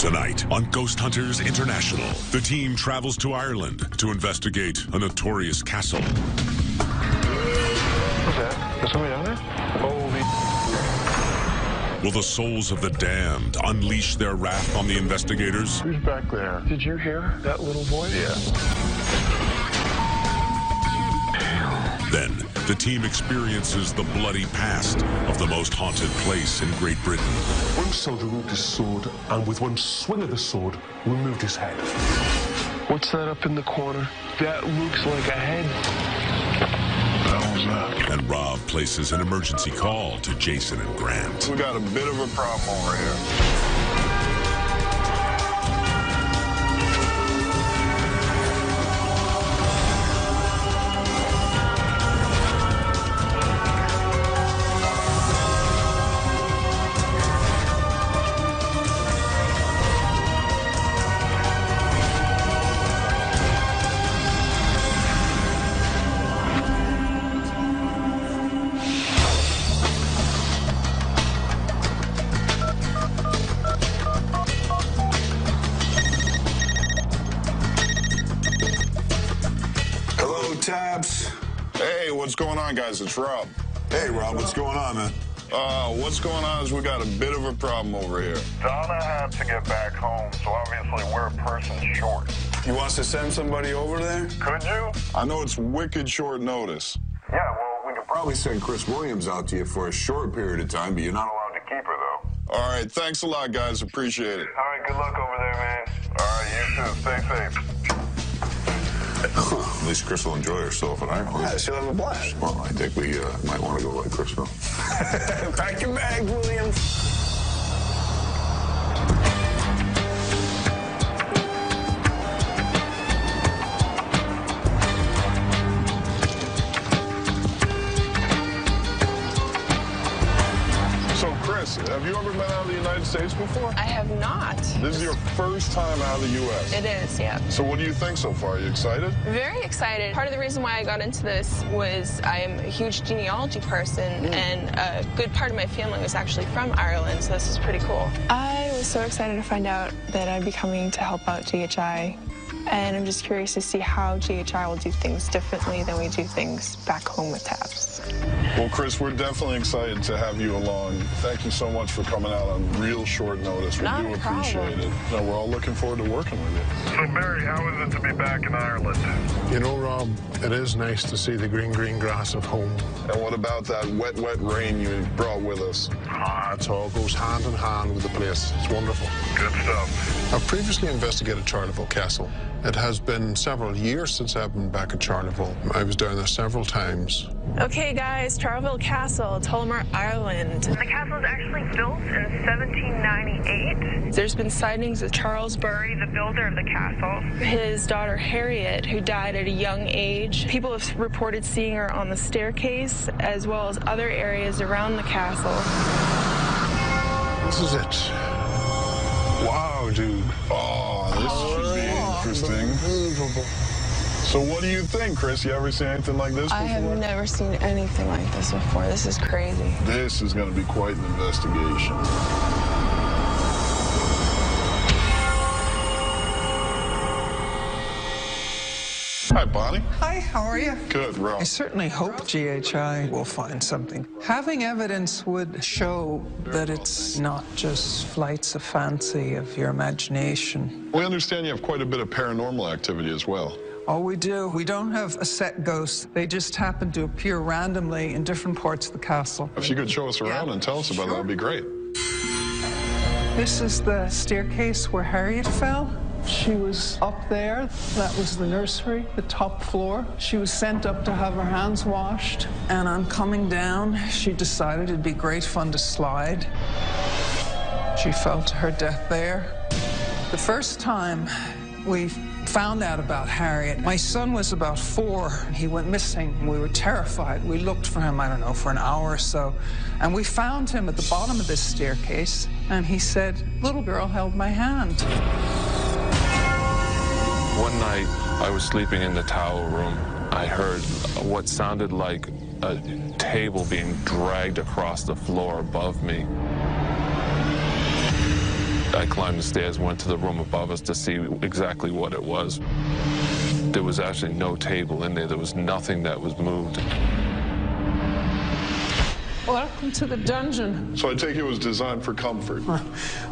Tonight on Ghost Hunters International, the team travels to Ireland to investigate a notorious castle. What's that? There's somebody down there? Holy... Will the souls of the damned unleash their wrath on the investigators? Who's back there? Did you hear that little voice? Yeah. Then, the team experiences the bloody past of the most haunted place in Great Britain. One soldier moved his sword, and with one swing of the sword, removed his head. What's that up in the corner? That looks like a head. What was that? And Rob places an emergency call to Jason and Grant. We got a bit of a problem over here. Tabs. Hey, what's going on, guys? It's Rob. Hey, Rob, what's going on, man? What's going on is we got a bit of a problem over here. Donna had to get back home, so obviously we're a person short. You want us to send somebody over there? Could you? I know it's wicked short notice. Yeah, well, we could Probably send Chris Williams out to you for a short period of time, but you're not allowed to keep her, though. All right, thanks a lot, guys. Appreciate it. All right, good luck over there, man. All right, you too. Stay safe. At least Chris will enjoy herself in Ireland. Yeah, she'll have a blast. Well, I think we might want to go like Chris will. Pack your bags, Williams. So, Chris, have you ever been out of the United States before? I have not. This is your first time out of the U.S. It is, yeah. So what do you think so far? Are you excited? Very excited. Part of the reason why I got into this was I am a huge genealogy person, and a good part of my family was actually from Ireland, so this is pretty cool. I was so excited to find out that I'd be coming to help out GHI, and I'm just curious to see how GHI will do things differently than we do things back home with TAPS. Well, Chris, we're definitely excited to have you along. Thank you so much for coming out on real short notice. We Not do a appreciate problem. it. No, we're all looking forward to working with you. So, Barry, how is it to be back in Ireland? You know, Rob, it is nice to see the green grass of home. And what about that wet rain you brought with us? It all goes hand in hand with the place. It's wonderful. Good stuff. I've previously investigated Charleville Castle. It has been several years since I've been back at Charleville. I was down there several times. Okay, guys, Charleville Castle, Tullamore, Ireland. The castle was actually built in 1798. There's been sightings of Charles Bury, the builder of the castle. his daughter Harriet, who died at a young age. People have reported seeing her on the staircase, as well as other areas around the castle. This is it. Wow, dude. Oh, this should be interesting. Unbelievable. So what do you think, Chris? You ever seen anything like this before? I have never seen anything like this before. This is crazy. This is going to be quite an investigation. Hi, Bonnie. Hi, how are you? Good, Rob. I certainly hope GHI will find something. Having evidence would show that it's not just flights of fancy of your imagination. We understand you have quite a bit of paranormal activity as well. Oh, we do. We don't have a set ghost. They just happen to appear randomly in different parts of the castle. If you could show us around and tell us about it, that'd be great. This is the staircase where Harriet fell. She was up there. That was the nursery, the top floor. She was sent up to have her hands washed. And on coming down, she decided it'd be great fun to slide. She fell to her death there. The first time we found out about Harriet, my son was about 4. He went missing. We were terrified. We looked for him, I don't know, for an hour or so. And we found him at the bottom of this staircase. And he said, "Little girl held my hand." One night, I was sleeping in the towel room. I heard what sounded like a table being dragged across the floor above me. I climbed the stairs, went to the room above us to see exactly what it was. There was actually no table in there. There was nothing that was moved. Welcome to the dungeon. So I take it was designed for comfort.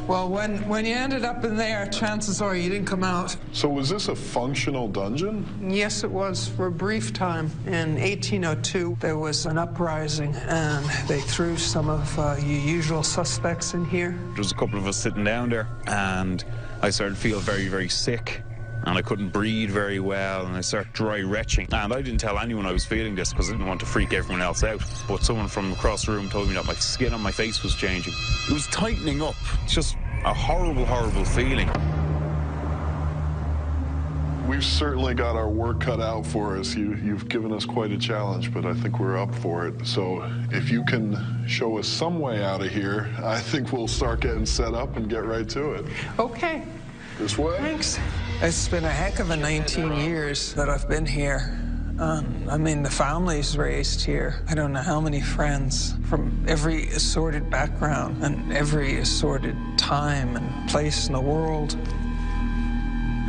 Well, when you ended up in there, chances are you didn't come out. So was this a functional dungeon? Yes, it was for a brief time. In 1802, there was an uprising, and they threw some of your usual suspects in here. There was a couple of us sitting down there, and I started to feel very, very sick. And I couldn't breathe very well, and I started dry retching. And I didn't tell anyone I was feeling this because I didn't want to freak everyone else out. But someone from across the room told me that my skin on my face was changing. It was tightening up. It's just a horrible, horrible feeling. We've certainly got our work cut out for us. You've given us quite a challenge, but I think we're up for it. So if you can show us some way out of here, I think we'll start getting set up and get right to it. Okay. This way? Thanks. It's been a heck of a 19 years that I've been here. I mean, the family's raised here. I don't know how many friends from every assorted background and every assorted time and place in the world.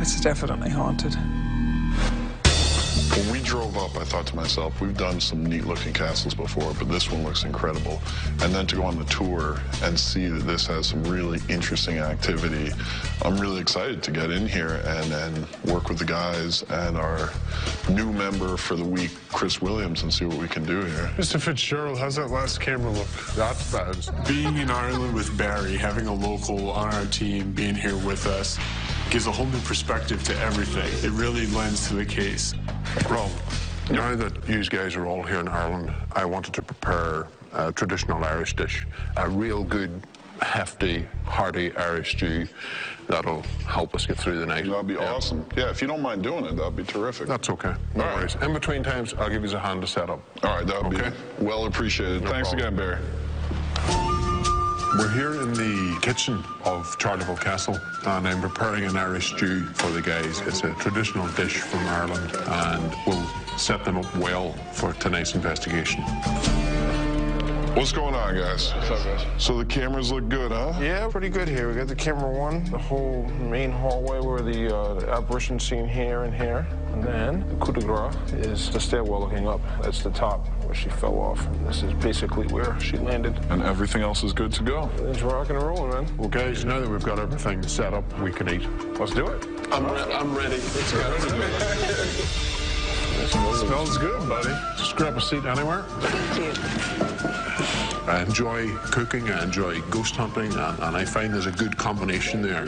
It's definitely haunted. When we drove up, I thought to myself, we've done some neat-looking castles before, but this one looks incredible. And then to go on the tour and see that this has some really interesting activity, I'm really excited to get in here and work with the guys and our new member for the week, Chris Williams, and see what we can do here. Mr. Fitzgerald, how's that last camera look? That's bad. Being in Ireland with Barry, having a local on our team, being here with us, gives a whole new perspective to everything. It really lends to the case. Well, now that you guys are all here in Ireland, I wanted to prepare a traditional Irish dish, a real good, hefty, hearty Irish stew that'll help us get through the night. That'd be awesome. Yeah, if you don't mind doing it, that'd be terrific. That's okay. No worries. In between times, I'll give you a hand to set up. All right, that'll be well appreciated. No Thanks problem. again, Barry. We're here in the kitchen of Charleville Castle, and I'm preparing an Irish stew for the guys. It's a traditional dish from Ireland, and we'll set them up well for tonight's investigation. What's going on, guys? What's up, guys? So the cameras look good, huh? Yeah, pretty good here. We got the camera one, the whole main hallway where the apparition scene here and here. And then the coup de grace is the stairwell looking up. That's the top where she fell off. And this is basically where she landed. And everything else is good to go. It's rocking and rolling, man. Well, guys, now that we've got everything set up, we can eat. Let's do it. I'm ready. Let's go. Smells good, buddy. Just grab a seat anywhere. Thank you. I enjoy cooking, I enjoy ghost hunting, and I find there's a good combination there.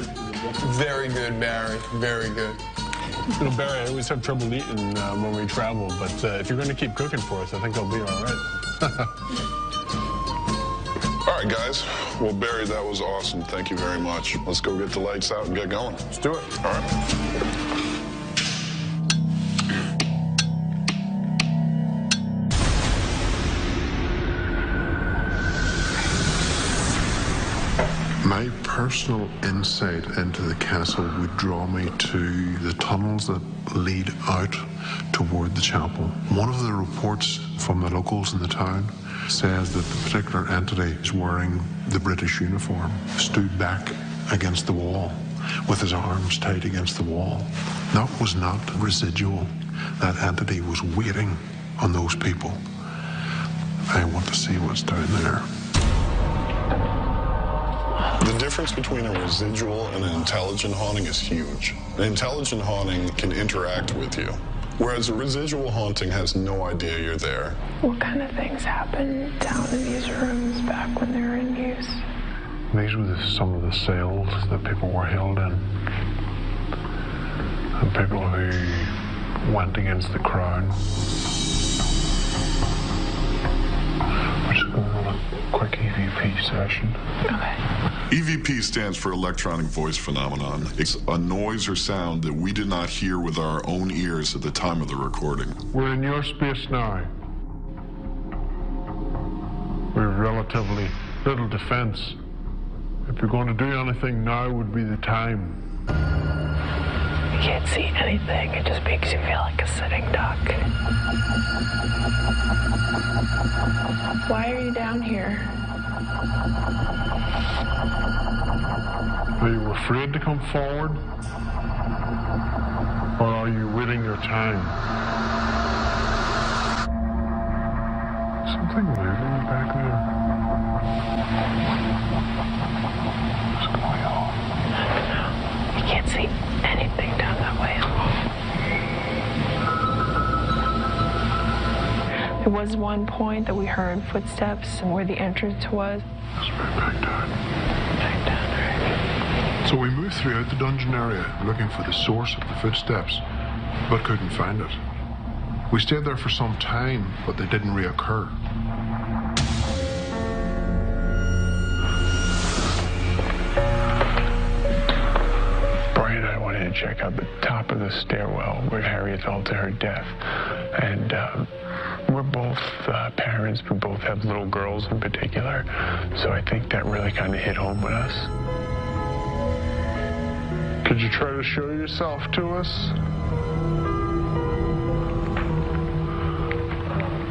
Very good, Barry. Very good. You know, Barry, I always have trouble eating when we travel, but if you're going to keep cooking for us, I think I'll be all right. All right, guys. Well, Barry, that was awesome. Thank you very much. Let's go get the lights out and get going. Let's do it. All right. My personal insight into the castle would draw me to the tunnels that lead out toward the chapel. One of the reports from the locals in the town says that the particular entity is wearing the British uniform, stood back against the wall with his arms tied against the wall. That was not residual. That entity was waiting on those people. I want to see what's down there. The difference between a residual and an intelligent haunting is huge. An intelligent haunting can interact with you, whereas a residual haunting has no idea you're there. What kind of things happened down in these rooms back when they were in use? These were some of the cells that people were held in. And people who went against the crown. We're just going to run a quick EVP session. Okay. EVP stands for electronic voice phenomenon. It's a noise or sound that we did not hear with our own ears at the time of the recording. We're in your space now. We're relatively little defense. If you're going to do anything, now would be the time. You can't see anything. It just makes you feel like a sitting duck. Why are you down here? Are you afraid to come forward? Or are you waiting your time? Something moving back there. What's going on? I can't see anything down that way. There was one point that we heard footsteps where the entrance was. That's right back down. Back down, right. So we moved throughout the dungeon area looking for the source of the footsteps, but couldn't find it. We stayed there for some time, but they didn't reoccur. Brian and I wanted to check out the top of the stairwell where Harriet fell to her death. And we're both parents. We both have little girls in particular. So I think that really kind of hit home with us. Could you try to show yourself to us?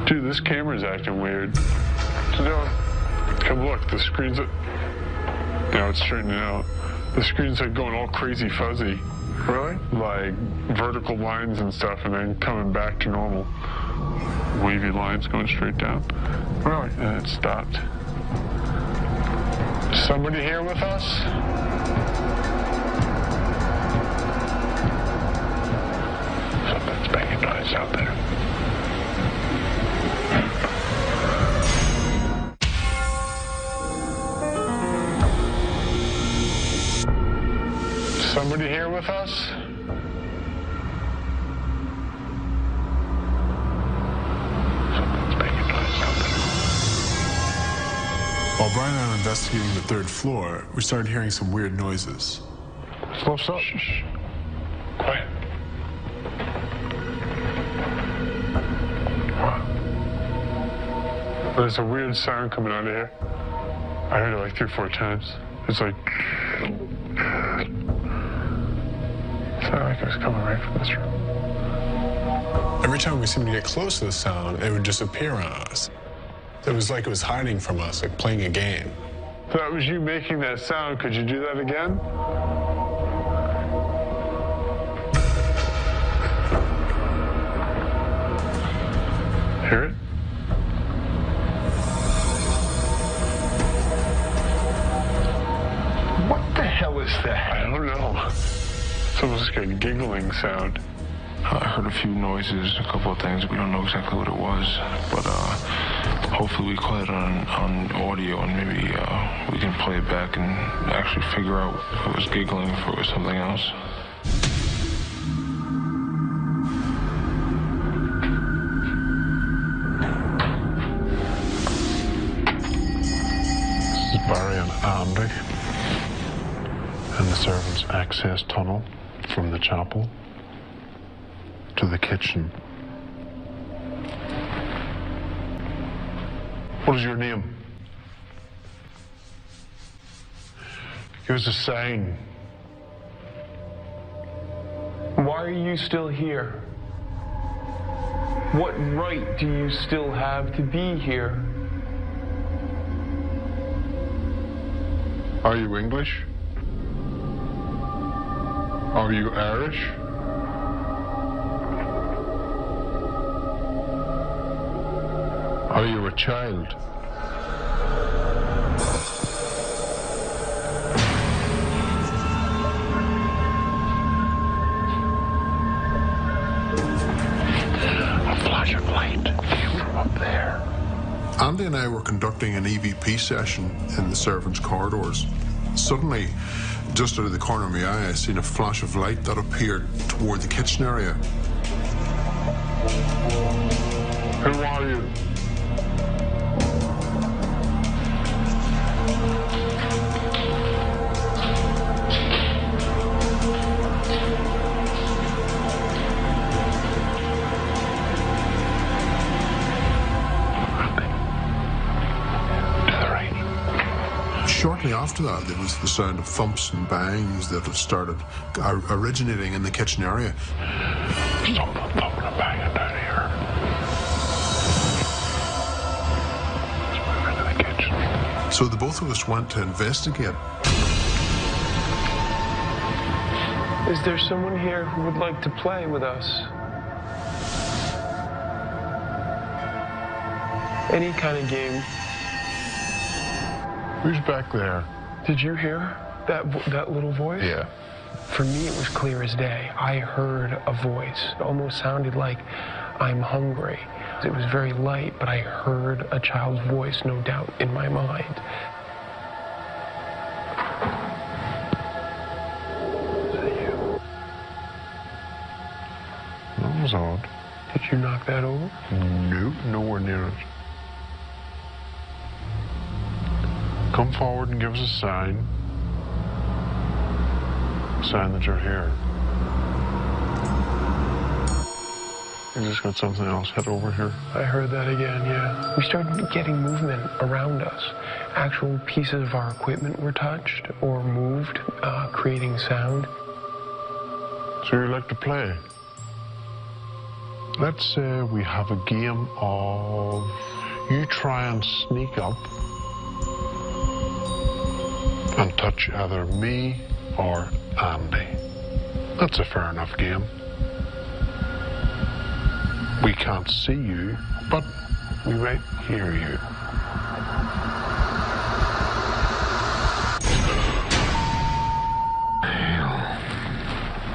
Dude, this camera's acting weird. No, come look, the screen's... Now it's straightening out. The screen's like going all crazy fuzzy. Really? Like vertical lines and stuff, and then coming back to normal. Wavy lines going straight down. Really? And it stopped. Somebody here with us? Something's making noise out there. Somebody here with us? Something's making noise out there. While Brian and I were investigating the third floor, we started hearing some weird noises. Slow, stop. Shh. Quiet. What? There's a weird sound coming out of here. I heard it like 3 or 4 times. It's like... It sounded like it was coming right from this room. Every time we seemed to get close to the sound, it would disappear on us. It was like it was hiding from us, like playing a game. If that was you making that sound, could you do that again? Hear it? What the hell is that? I don't know. It's almost like a giggling sound. I heard a few noises, a couple of things. We don't know exactly what it was, but hopefully we caught it on audio, and maybe we can play it back and actually figure out if it was giggling, if it was something else. This is Barry and Andy in the servants' access tunnel from the chapel to the kitchen. What is your name? Give us a sign. Why are you still here? What right do you still have to be here? Are you English? Are you Irish? Are you a child? A flash of light came from up there. Andy and I were conducting an EVP session in the servants' corridors. Suddenly, just out of the corner of my eye, I seen a flash of light that appeared toward the kitchen area. Who are you? Shortly after that, there was the sound of thumps and bangs that have started originating in the kitchen area. Something thumping and banging down here. Let's move into the kitchen. So the both of us went to investigate. Is there someone here who would like to play with us? Any kind of game. Who's back there? Did you hear that little voice? Yeah. For me, it was clear as day. I heard a voice. It almost sounded like, I'm hungry. It was very light, but I heard a child's voice, no doubt, in my mind. Is that you? That was odd. Did you knock that over? Nope, nowhere near it. Come forward and give us a sign. Sign that you're here. You just got something else. Head over here. I heard that again, yeah. We started getting movement around us. Actual pieces of our equipment were touched or moved, creating sound. So you like to play? Let's say we have a game of you try and sneak up and touch either me or Andy. That's a fair enough game. We can't see you, but we might hear you.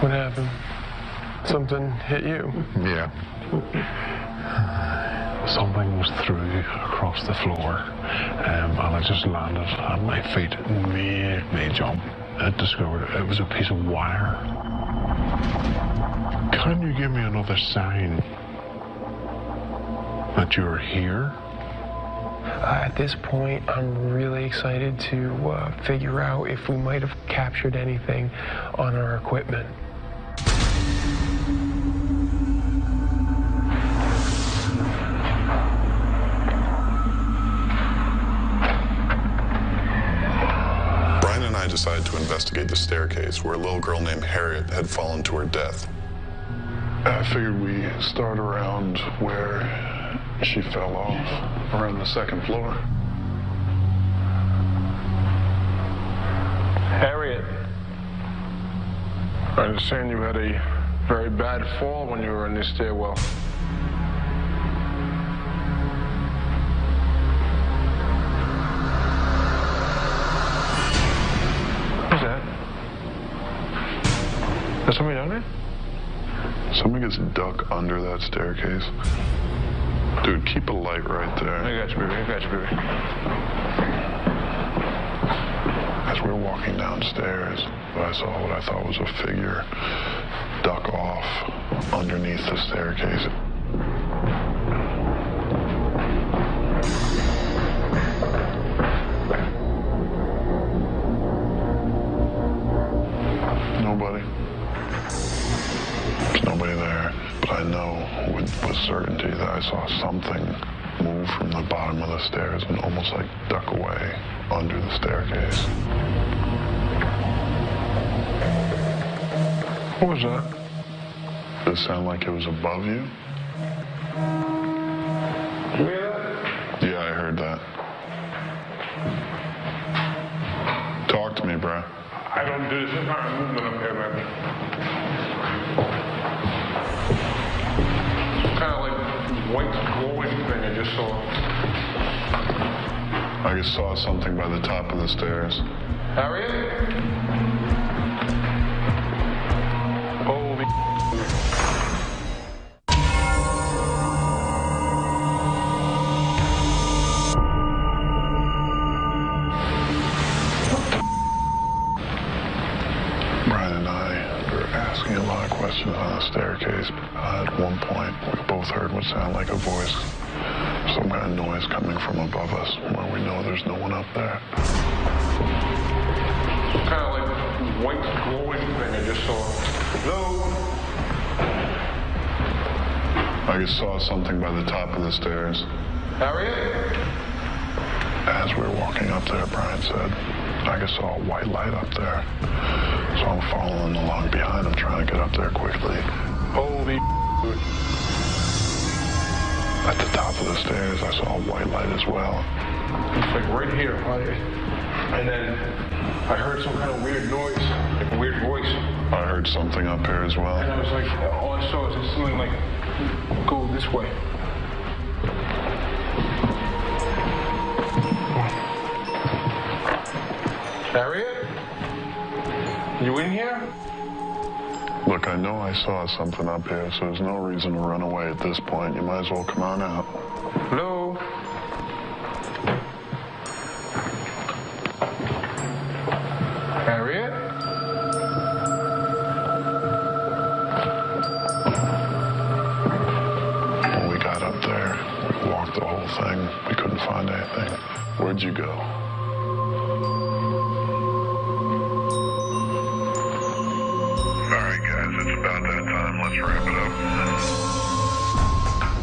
What happened? Something hit you? Yeah. Something was through across the floor, and I just landed on my feet and made me jump. I discovered it was a piece of wire. Can you give me another sign that you're here? At this point, I'm really excited to figure out if we might have captured anything on our equipment. I decided to investigate the staircase where a little girl named Harriet had fallen to her death. I figured we start around where she fell off, around the second floor. Harriet, I understand you had a very bad fall when you were in the stairwell. Is somebody down there? Somebody gets duck under that staircase. Dude, keep a light right there. I got you, baby. I got you, baby. As we were walking downstairs, I saw what I thought was a figure duck off underneath the staircase. Nobody. There's nobody there, but I know with certainty that I saw something move from the bottom of the stairs and almost like duck away under the staircase. What was that? Did it sound like it was above you? You hear that? Yeah, I heard that. Talk to me, bro. I don't do this kind of movement up here, man. Some kind of like white glowing thing I just saw. I just saw something by the top of the stairs. Harriet? Holy Brian and I were asking a lot of questions on the staircase. At one point, we both heard what sounded like a voice. Some kind of noise coming from above us, where we know there's no one up there. Some kind of like white glowing thing I just saw. Hello? I just saw something by the top of the stairs. Harriet? As we were walking up there, Brian said, I just saw a white light up there. So I'm following along behind him, trying to get up there quickly. Holy At the top of the stairs, I saw a white light as well. It's like right here. And then I heard some kind of weird noise, like a weird voice. I heard something up here as well. And I was like, all I saw was something like go this way. Harriet? You in here? Look, I know I saw something up here, so there's no reason to run away at this point. You might as well come on out. Hello? Harriet? When we got up there, walked the whole thing, we couldn't find anything. Where'd you go? It's about that time. Let's wrap it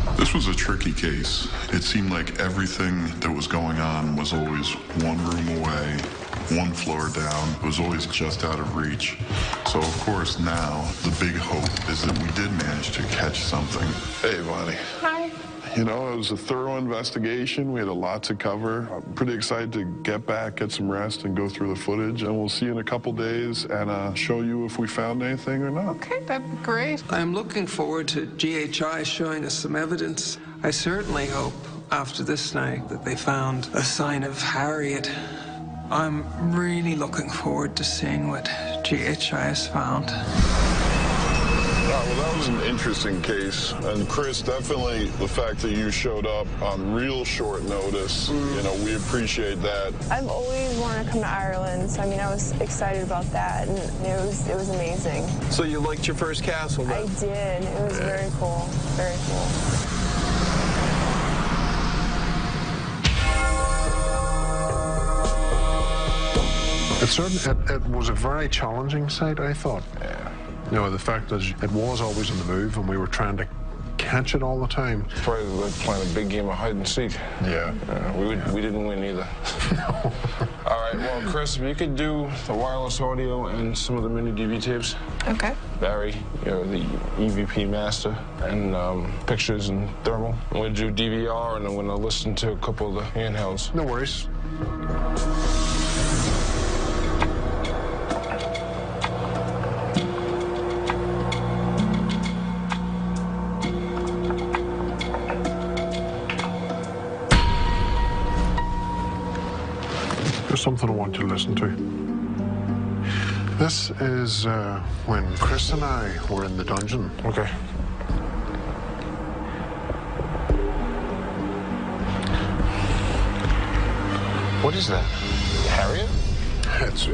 up. This was a tricky case. It seemed like everything that was going on was always one room away, one floor down. It was always just out of reach. So, of course, now the big hope is that we did manage to catch something. Hey, Bonnie. Hi. You know, it was a thorough investigation. We had a lot to cover. I'm pretty excited to get back, get some rest, and go through the footage. And we'll see you in a couple days and show you if we found anything or not. Okay, that'd be great. I'm looking forward to GHI showing us some evidence. I certainly hope after this night that they found a sign of Harriet. I'm really looking forward to seeing what GHI has found. Well, that was an interesting case. And Chris, definitely the fact that you showed up on real short notice, you know, we appreciate that. I've always wanted to come to Ireland, so I mean, I was excited about that, and it was amazing. So you liked your first castle, then? I did. It was very cool. Very cool. It was a very challenging site, I thought. Yeah. You know, the fact that it was always on the move and we were trying to catch it all the time. Probably like playing a big game of hide and seek. Yeah. We didn't win either. No. All right, well, Chris, if you could do the wireless audio and some of the mini DV tapes. Okay. Barry, you're the EVP master, and pictures and thermal. I'm going to do DVR, and I'm going to listen to a couple of the handhelds. No worries. There's something I want you to listen to. This is when Chris and I were in the dungeon. Okay. What is that? Harriet?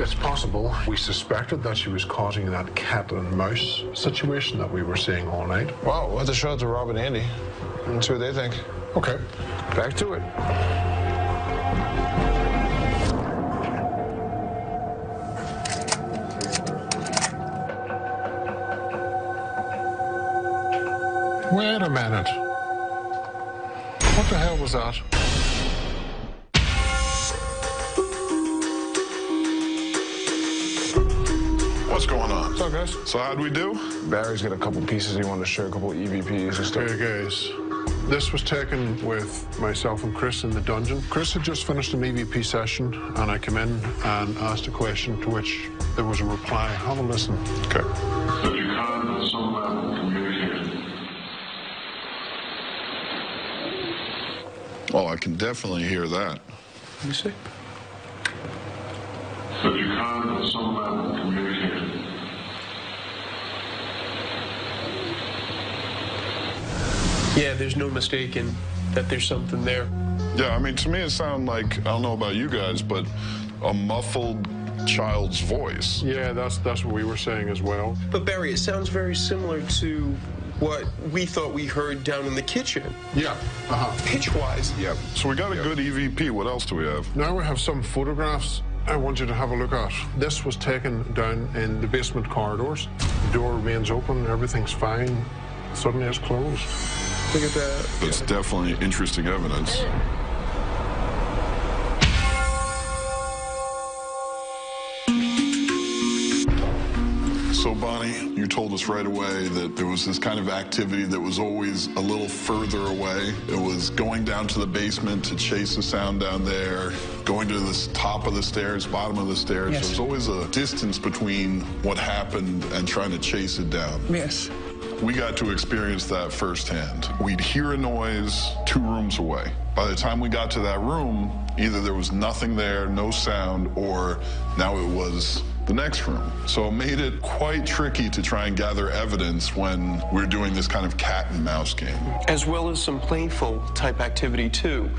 It's possible. We suspected that she was causing that cat and mouse situation that we were seeing all night. Well, we'll have to show it to Rob and Andy and see what they think. Okay. Back to it. Wait a minute. What the hell was that? What's going on? What's up, guys? So how'd we do? Barry's got a couple pieces he wanted to share, a couple EVPs and stuff. Okay, guys. This was taken with myself and Chris in the dungeon. Chris had just finished an EVP session, and I came in and asked a question to which there was a reply. Have a listen. Okay. But you can't at some level communicate. Oh, I can definitely hear that. Let me see. But you can't at some level communicate. Yeah, there's no mistaking that there's something there. Yeah, I mean, to me it sounded like, I don't know about you guys, but a muffled child's voice. Yeah, that's what we were saying as well. But Barry, it sounds very similar to what we thought we heard down in the kitchen. Yeah. Pitch-wise. Yeah. So we got a good EVP. What else do we have? Now we have some photographs I want you to have a look at. This was taken down in the basement corridors. The door remains open, everything's fine. Suddenly it's closed. Look at that. That's definitely interesting evidence. So, Bonnie, you told us right away that there was this kind of activity that was always a little further away. It was going down to the basement to chase the sound down there, going to the top of the stairs, bottom of the stairs. Yes. There's always a distance between what happened and trying to chase it down. Yes. We got to experience that firsthand. We'd hear a noise 2 rooms away. By the time we got to that room, either there was nothing there, no sound, or now it was the next room. So it made it quite tricky to try and gather evidence when we're doing this kind of cat and mouse game. As well as some playful type activity too.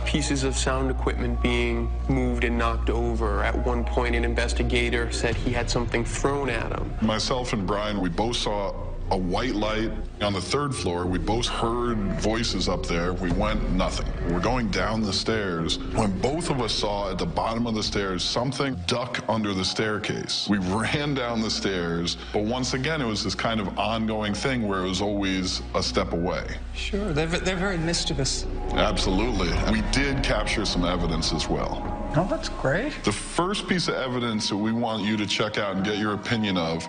Pieces of sound equipment being moved and knocked over. At one point, an investigator said he had something thrown at him. Myself and Brian, we both saw a white light on the 3rd floor. We both heard voices up there. We went, nothing. We're going down the stairs when both of us saw at the bottom of the stairs something duck under the staircase. We ran down the stairs, but once again, it was this kind of ongoing thing where it was always a step away. Sure, they're very mischievous. Absolutely. We did capture some evidence as well. Oh, that's great. The first piece of evidence that we want you to check out and get your opinion of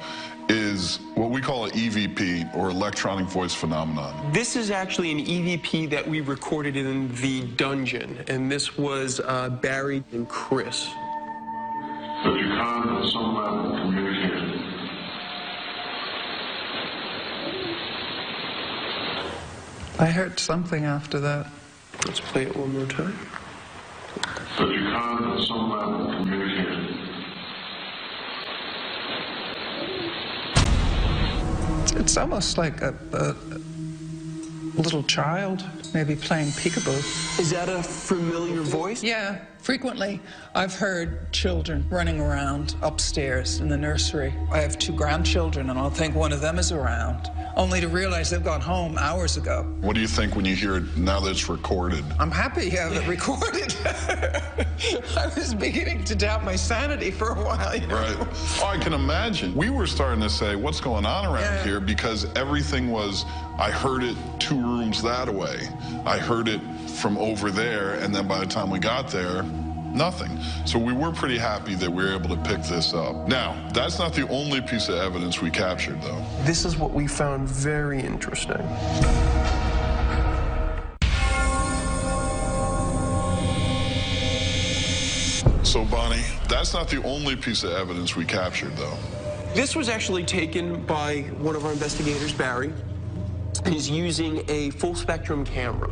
is what we call an EVP, or electronic voice phenomenon. This is actually an EVP that we recorded in the dungeon, and this was Barry and Chris. But you can't at some level communicate. I heard something after that. Let's play it one more time. But you can't at some level communicate. It's almost like a little child, maybe playing peekaboo. Is that a familiar voice? Yeah, frequently I've heard children running around upstairs in the nursery. I have 2 grandchildren, and I'll think one of them is around, only to realize they've gone home hours ago. What do you think when you hear it now that it's recorded? I'm happy you have it recorded. I was beginning to doubt my sanity for a while, you know? Right. Oh, I can imagine. We were starting to say, what's going on around here? Because everything was, I heard it 2 rooms that way. I heard it from over there, and then by the time we got there, nothing. So we were pretty happy that we were able to pick this up. Now, that's not the only piece of evidence we captured, though. This is what we found very interesting. So, Bonnie, that's not the only piece of evidence we captured, though. This was actually taken by one of our investigators, Barry. He's using a full spectrum camera.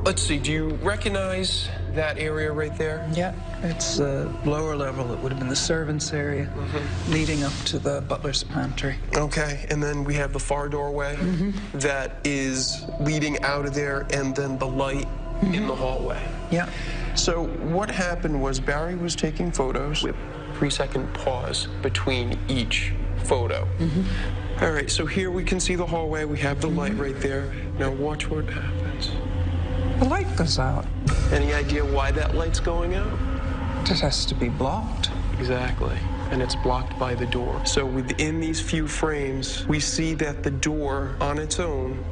Let's see, do you recognize that area right there? Yeah, it's the lower level. It would have been the servants' area, leading up to the butler's pantry. Okay, and then we have the far doorway that is leading out of there, and then the light in the hallway. Yeah. So what happened was Barry was taking photos with a 3-second pause between each photo. All right, so here we can see the hallway. We have the light right there. Now watch what happens. The light goes out. Any idea why that light's going out? It has to be blocked. Exactly. And it's blocked by the door. So within these few frames, we see that the door on its own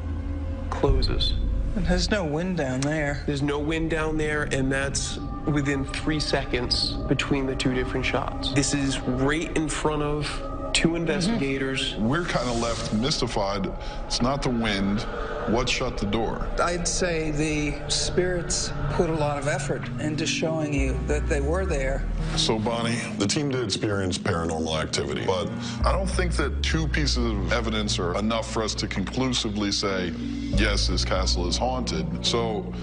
closes. And there's no wind down there. There's no wind down there, and that's within 3 seconds between the 2 different shots. This is right in front of 2 investigators. We're kind of left mystified. It's not the wind. What shut the door? I'd say the spirits put a lot of effort into showing you that they were there. So, Bonnie, the team did experience paranormal activity, but I don't think that 2 pieces of evidence are enough for us to conclusively say, yes, this castle is haunted. So,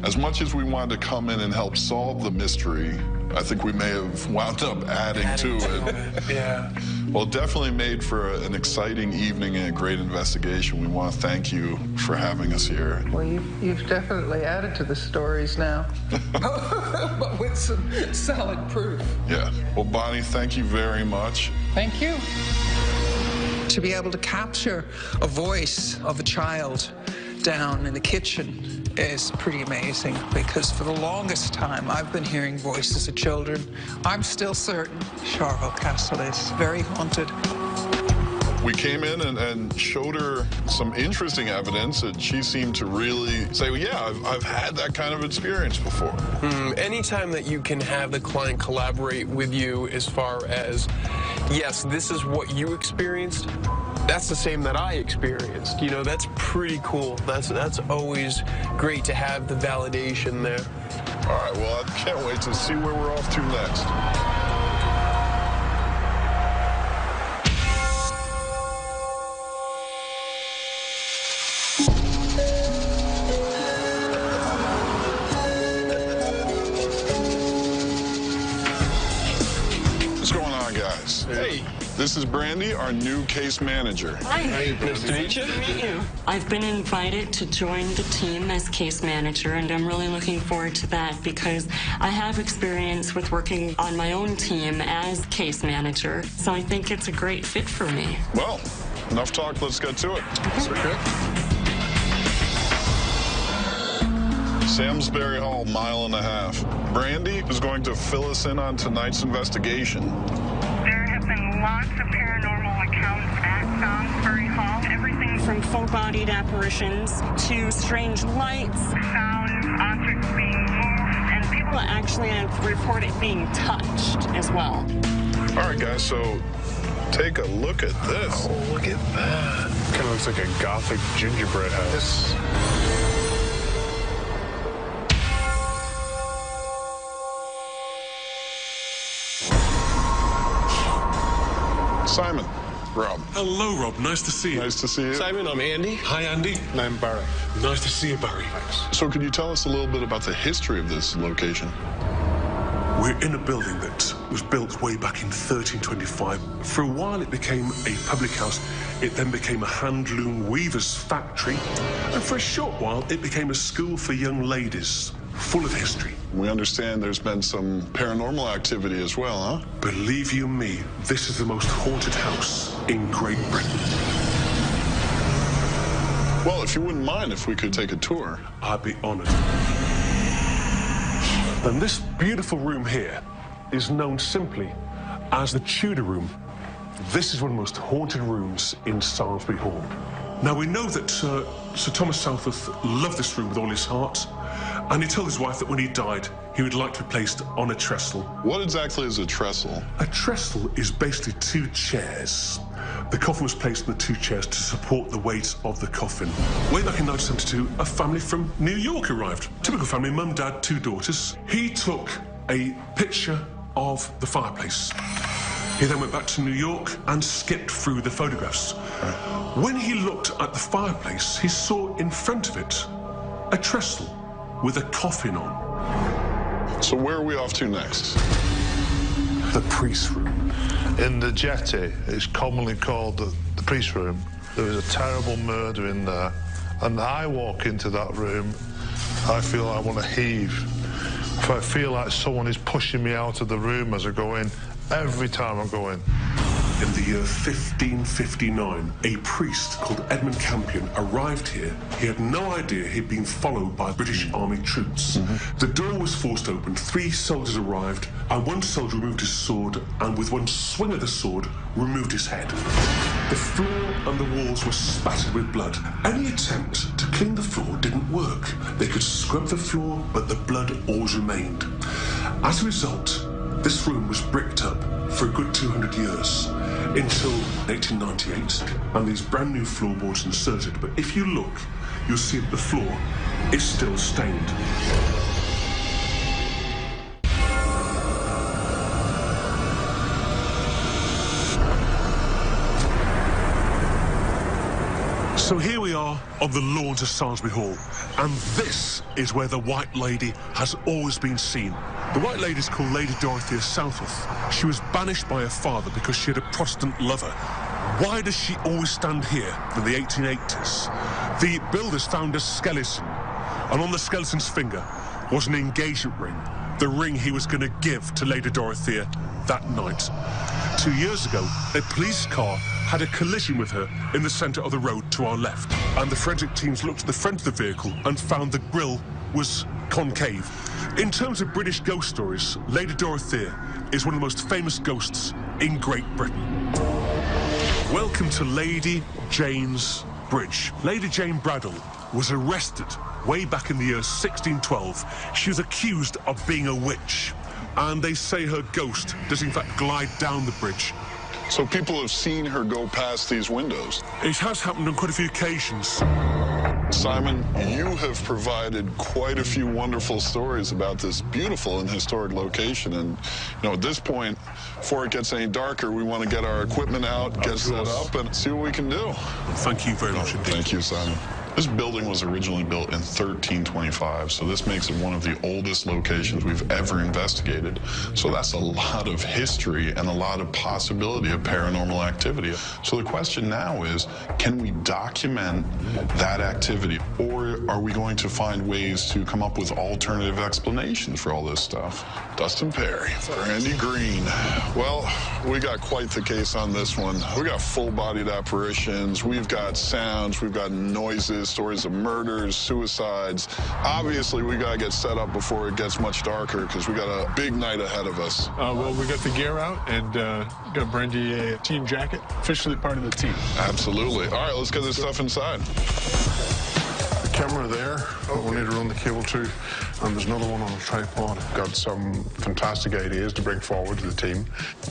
as much as we wanted to come in and help solve the mystery, I think we may have wound up adding to it. Yeah. Well, it definitely made for an exciting evening and a great investigation. We want to thank you for having us here. Well, you've definitely added to the stories now, but with some solid proof. Yeah. Well, Bonnie, thank you very much. Thank you. To be able to capture a voice of a child down in the kitchen is pretty amazing, because for the longest time I've been hearing voices of children. I'm still certain Charville Castle is very haunted. We came in and showed her some interesting evidence that she seemed to really say, well, yeah, I've had that kind of experience before. Anytime that you can have the client collaborate with you as far as yes, this is what you experienced, that's the same that I experienced. You know, that's pretty cool. That's always great to have the validation there. All right, well, I can't wait to see where we're off to next. What's going on, guys? Hey. This is Brandy, our new case manager. Hi. Nice to meet you. Nice to meet you. I've been invited to join the team as case manager, and I'm really looking forward to that because I have experience with working on my own team as case manager, so I think it's a great fit for me. Well, enough talk, let's get to it. Okay. Samsbury Hall, 1.5 miles. Brandy is going to fill us in on tonight's investigation. There have been lots of paranormal accounts at Salisbury Hall. Everything From full-bodied apparitions to strange lights, sounds, objects being moved, and people actually have reported being touched as well. All right, guys, so take a look at this. Oh, look at that. Kind of looks like a Gothic gingerbread house. Simon, Rob. Hello, Rob. Nice to see you. Nice to see you. Simon, I'm Andy. Hi, Andy. And I'm Barry. Nice to see you, Barry. Thanks. So could you tell us a little bit about the history of this location? We're in a building that was built way back in 1325. For a while, it became a public house. It then became a hand-loom weaver's factory. And for a short while, it became a school for young ladies, full of history. We understand there's been some paranormal activity as well, huh? Believe you me, this is the most haunted house in Great Britain. Well, if you wouldn't mind if we could take a tour. I'd be honored. And this beautiful room here is known simply as the Tudor Room. This is one of the most haunted rooms in Salisbury Hall. Now, we know that Sir Thomas Southworth loved this room with all his heart, and he told his wife that when he died, he would like to be placed on a trestle. What exactly is a trestle? A trestle is basically two chairs. The coffin was placed on the two chairs to support the weight of the coffin. Way back in 1972, a family from New York arrived. Typical family, mum, dad, 2 daughters. He took a picture of the fireplace. He then went back to New York and skipped through the photographs. When he looked at the fireplace, he saw in front of it a trestle with a coffin on. So where are we off to next? The priest's room. In the jetty, it's commonly called the priest's room. There was a terrible murder in there, and I walk into that room, I feel I want to heave. If I feel like someone is pushing me out of the room as I go in, every time I go in. In the year 1559, a priest called Edmund Campion arrived here. He had no idea he'd been followed by British Army troops. The door was forced open, 3 soldiers arrived, and one soldier removed his sword, and with one swing of the sword, removed his head. The floor and the walls were spattered with blood. Any attempt to clean the floor didn't work. They could scrub the floor, but the blood always remained. As a result, this room was bricked up for a good 200 years until 1898, and these brand new floorboards inserted. But if you look, you'll see that the floor is still stained. So here we are on the lawns of Salisbury Hall, and this is where the White Lady has always been seen. The White Lady is called Lady Dorothea Southworth. She was banished by her father because she had a Protestant lover. Why does she always stand here in the 1880s? The builders found a skeleton, and on the skeleton's finger was an engagement ring, the ring he was going to give to Lady Dorothea that night. 2 years ago, a police car had a collision with her in the centre of the road to our left, and the forensic teams looked at the front of the vehicle and found the grille was concave. In terms of British ghost stories, Lady Dorothea is one of the most famous ghosts in Great Britain. Welcome to Lady Jane's Bridge. Lady Jane Braddock was arrested way back in the year 1612. She was accused of being a witch, and they say her ghost does in fact glide down the bridge So people have seen her go past these windows. It has happened on quite a few occasions. Simon, you have provided quite a few wonderful stories about this beautiful and historic location. And, you know, at this point, before it gets any darker, we want to get our equipment out, get set up, and see what we can do. Thank you very much indeed. Thank you, Simon. This building was originally built in 1325, so this makes it one of the oldest locations we've ever investigated. So that's a lot of history and a lot of possibility of paranormal activity. So the question now is, can we document that activity, or are we going to find ways to come up with alternative explanations for all this stuff? Dustin Perry, Brandy Green. Well, we got quite the case on this one. We got full-bodied apparitions, we've got sounds, we've got noises, stories of murders, suicides. Obviously, we got to get set up before it gets much darker because we got a big night ahead of us. Well, we got the gear out and got Brandy a team jacket, officially part of the team. Absolutely. All right, let's get this stuff inside. Camera there, we need to run the cable to, and there's another one on a tripod. Got some fantastic ideas to bring forward to the team.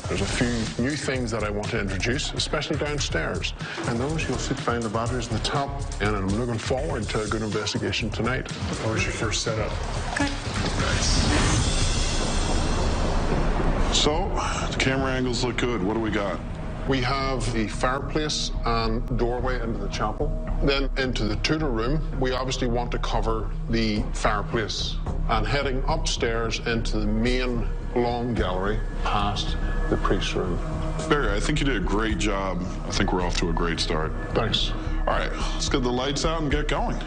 There's a few new things that I want to introduce, especially downstairs. And those you'll see find the batteries in the top, and I'm looking forward to a good investigation tonight. How was your first setup? Good. So, the camera angles look good. What do we got? We have the fireplace and doorway into the chapel. Then into the Tudor room, we obviously want to cover the fireplace. And heading upstairs into the main long gallery past the priest's room. Barry, I think you did a great job. I think we're off to a great start. Thanks. All right, let's get the lights out and get going.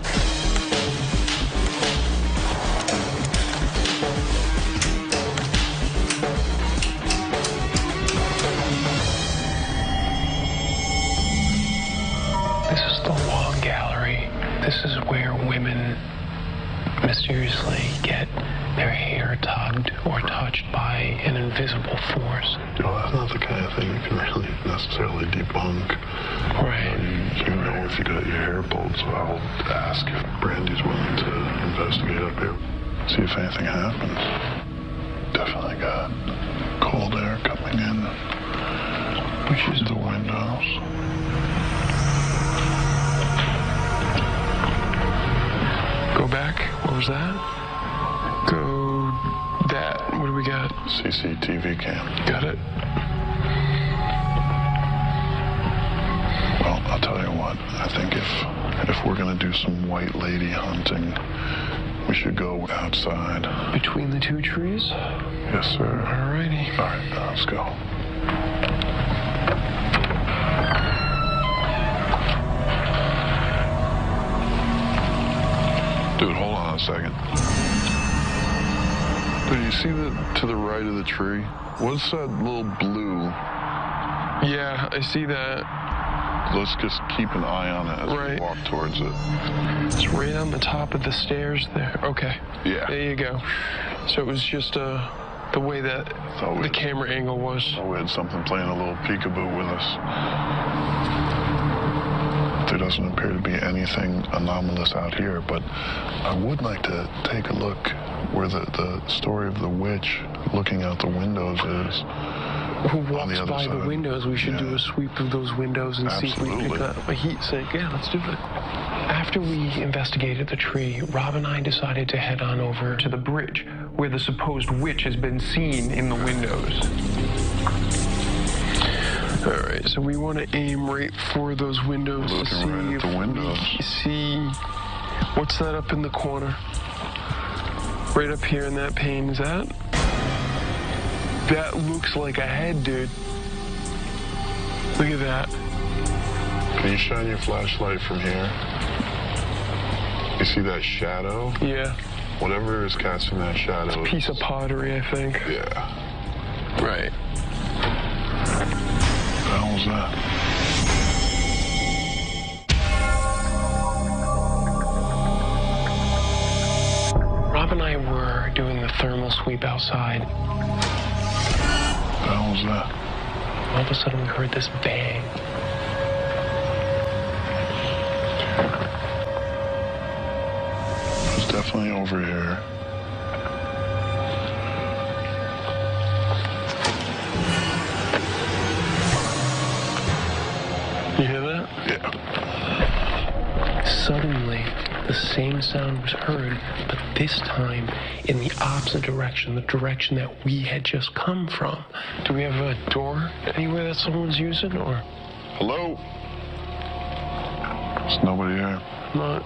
This is the long gallery. This is where women mysteriously get their hair tugged or touched by an invisible force. You know, that's not the kind of thing you can really necessarily debunk. Right. You know, if you got your hair pulled, so I'll ask if Brandy's willing to investigate up here. See if anything happens. Definitely got cold air coming in. Which is the windows. Go back. What was that? Go that. What do we got? CCTV cam. Got it. Well, I'll tell you what. I think if we're going to do some white lady hunting, we should go outside. Between the two trees? Yes, sir. Alrighty. All right, let's go. Dude, hold on a second. Dude, you see to the right of the tree? What's that little blue? Yeah, I see that. Let's just keep an eye on it as we walk towards it. It's right on the top of the stairs there. Okay. Yeah. There you go. So it was just the way that the camera angle was. Oh, we had something playing a little peekaboo with us. There doesn't appear to be anything anomalous out here, but I would like to take a look where the story of the witch looking out the windows is. Who walks by the windows? We should do a sweep of those windows and see if we pick up a heat sink. Yeah, let's do it. After we investigated the tree, Rob and I decided to head on over to the bridge where the supposed witch has been seen in the windows. All right, so we want to aim right for those windows to see right at the windows. See what's that up in the corner? Right up here in that pane, is that? That looks like a head, dude. Look at that. Can you shine your flashlight from here? You see that shadow? Yeah. Whatever is casting that shadow. It's a piece of pottery, I think. Yeah. Right. What the hell was that? Rob and I were doing the thermal sweep outside. What the hell was that? All of a sudden we heard this bang. It was definitely over here. You hear that? Yeah. Suddenly, the same sound was heard, but this time in the opposite direction, the direction that we had just come from. Do we have a door anywhere that someone's using, or? Hello? There's nobody here. I'm not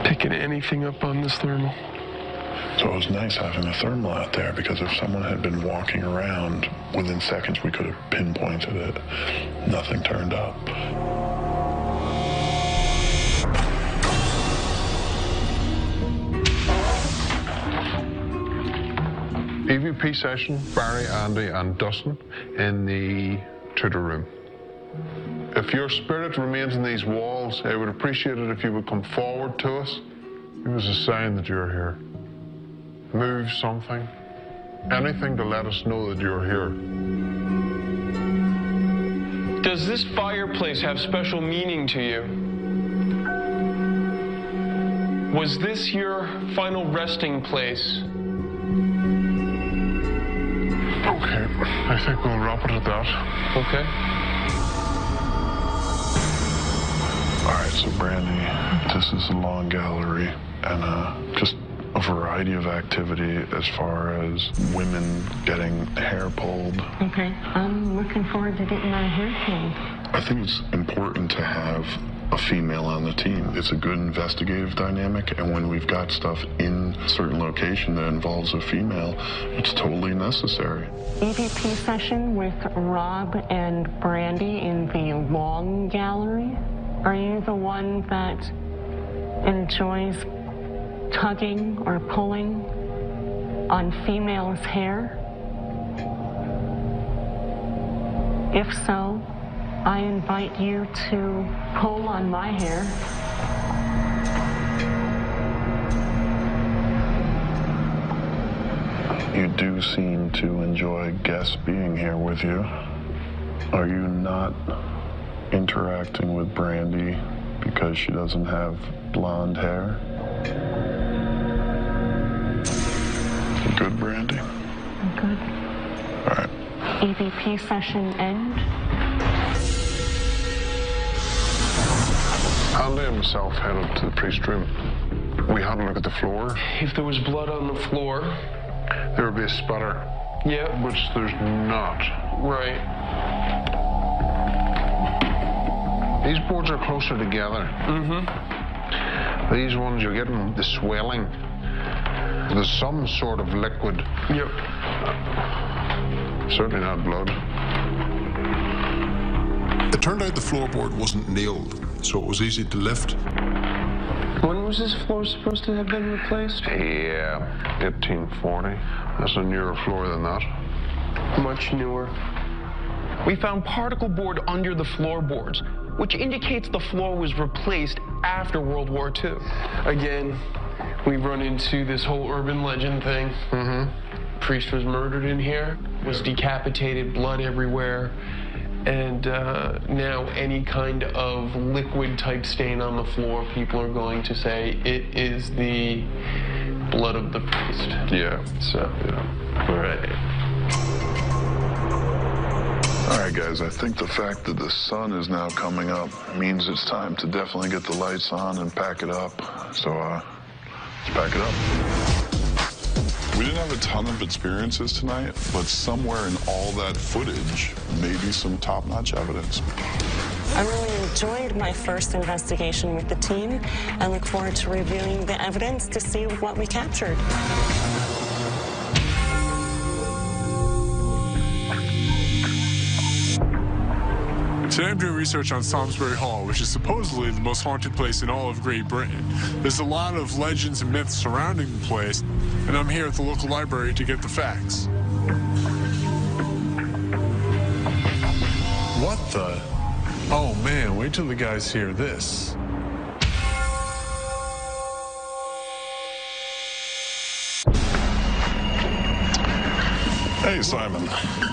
picking anything up on this thermal. So it was nice having a thermal out there, because if someone had been walking around, within seconds we could have pinpointed it. Nothing turned up. EVP session, Barry, Andy, and Dustin in the tutor room. If your spirit remains in these walls, I would appreciate it if you would come forward to us. Give us a sign that you're here. Move something. Anything to let us know that you're here. Does this fireplace have special meaning to you? Was this your final resting place? Okay, I think we'll wrap it at that. Okay. All right, so Brandy, this is a long gallery, and just a variety of activity as far as women getting hair pulled. Okay, I'm looking forward to getting my hair pulled. I think it's important to have a female on the team. It's a good investigative dynamic, and when we've got stuff in a certain location that involves a female, it's totally necessary. EVP session with Rob and Brandy in the long gallery. Are you the one that enjoys tugging or pulling on females' hair? If so, I invite you to pull on my hair. You do seem to enjoy guests being here with you. Are you not interacting with Brandy because she doesn't have blonde hair? You good, Brandy? I'm good. All right. EVP session end. Andy and myself headed to the priest room. We had a look at the floor. If there was blood on the floor, there would be a sputter. Yeah. Which there's not. Right. These boards are closer together. Mm-hmm. These ones, you're getting the swelling. There's some sort of liquid. Yep. Certainly not blood. It turned out the floorboard wasn't nailed, so it was easy to lift. When was this floor supposed to have been replaced? Yeah, 1840. That's a newer floor than that. Much newer. We found particle board under the floorboards, which indicates the floor was replaced after World War II. Again, we run into this whole urban legend thing. Mm-hmm. Priest was murdered in here, was decapitated, blood everywhere. And now any kind of liquid type stain on the floor, people are going to say it is the blood of the priest. Yeah. So, yeah. All right. All right, guys, I think the fact that the sun is now coming up means it's time to definitely get the lights on and pack it up. So, let's pack it up. We didn't have a ton of experiences tonight, but somewhere in all that footage, maybe some top-notch evidence. I really enjoyed my first investigation with the team and look forward to reviewing the evidence to see what we captured. Today I'm doing research on Salisbury Hall, which is supposedly the most haunted place in all of Great Britain. There's a lot of legends and myths surrounding the place, and I'm here at the local library to get the facts. What the? Oh man, wait till the guys hear this. Hey, Simon.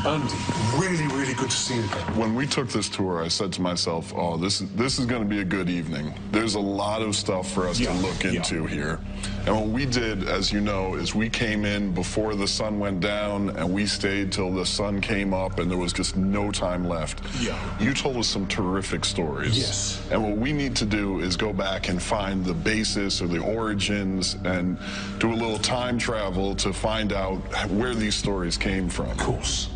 Andy, really, really good to see you again. When we took this tour, I said to myself, oh, this is going to be a good evening. There's a lot of stuff for us to look into here. And what we did, as you know, is we came in before the sun went down, and we stayed till the sun came up, and there was just no time left. Yeah. You told us some terrific stories. Yes. And what we need to do is go back and find the basis or the origins and do a little time travel to find out where these stories came from. Of course.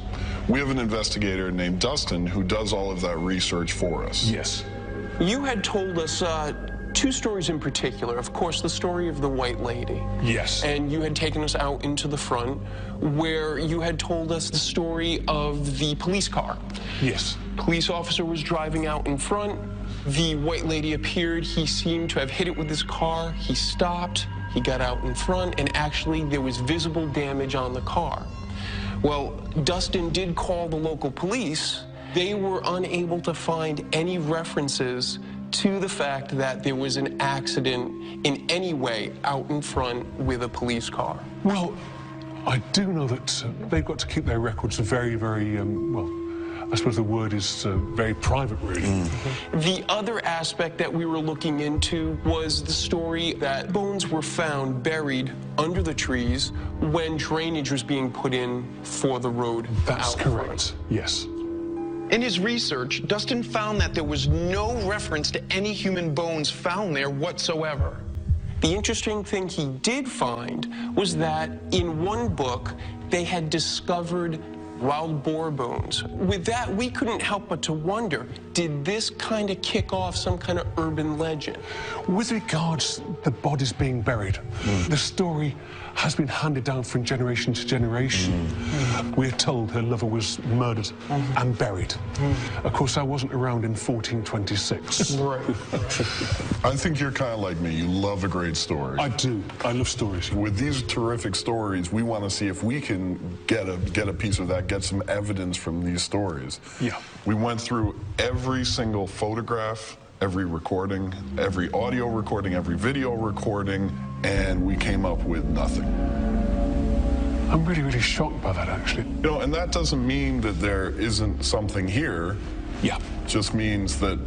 We have an investigator named Dustin who does all of that research for us. Yes. You had told us two stories in particular. Of course, the story of the White Lady. Yes. And you had taken us out into the front where you had told us the story of the police car. Yes. Police officer was driving out in front. The White Lady appeared. He seemed to have hit it with his car. He stopped. He got out in front, and actually there was visible damage on the car. Well, Dustin did call the local police. They were unable to find any references to the fact that there was an accident in any way out in front with a police car. Well, I do know that they've got to keep their records very, very, well, I suppose the word is very private, really. The other aspect that we were looking into was the story that bones were found buried under the trees when drainage was being put in for the road. That's correct, yes. In his research, Dustin found that there was no reference to any human bones found there whatsoever. The interesting thing he did find was that in one book, they had discovered wild boar bones. With that, we couldn't help but to wonder, did this kind of kick off some kind of urban legend? With regards to the bodies being buried, the story has been handed down from generation to generation. We're told her lover was murdered and buried. Of course, I wasn't around in 1426. Right. I think you're kind of like me. You love a great story. I do. I love stories. With these terrific stories, we want to see if we can get a piece of that, get some evidence from these stories. Yeah. We went through every single photograph, every recording, every audio recording, every video recording, and we came up with nothing. I'm really, really shocked by that, actually. You know, and that doesn't mean that there isn't something here. Yeah. It just means that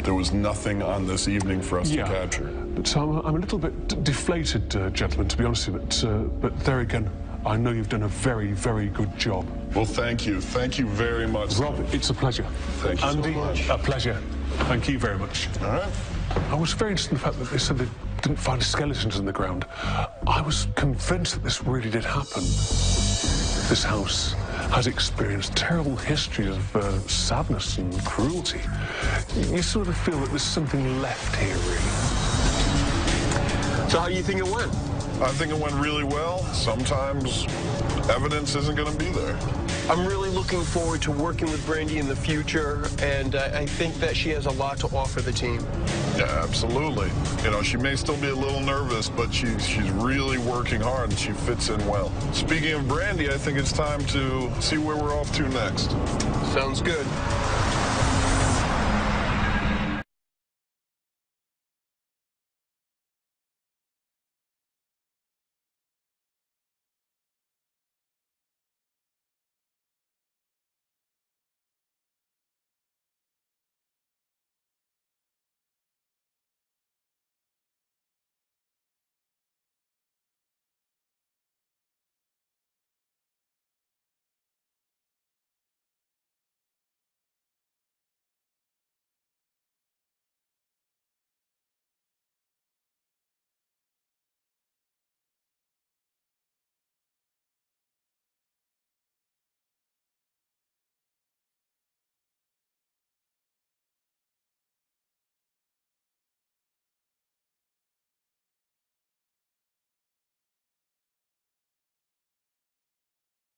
there was nothing on this evening for us to capture. So I'm a little bit deflated, gentlemen, to be honest with you, but there again, I know you've done a very, very good job. Well, thank you. Thank you very much. Rob, it's a pleasure. Thank you Andy, so much. A pleasure. Thank you very much. All right. I was very interested in the fact that they said they didn't find skeletons in the ground. I was convinced that this really did happen. This house has experienced terrible history of sadness and cruelty. You sort of feel that there's something left here, really. So how do you think it went? I think it went really well. Sometimes evidence isn't going to be there. I'm really looking forward to working with Brandy in the future, and I think that she has a lot to offer the team. Yeah, absolutely. You know, she may still be a little nervous, but she's really working hard, and she fits in well. Speaking of Brandy, I think it's time to see where we're off to next. Sounds good.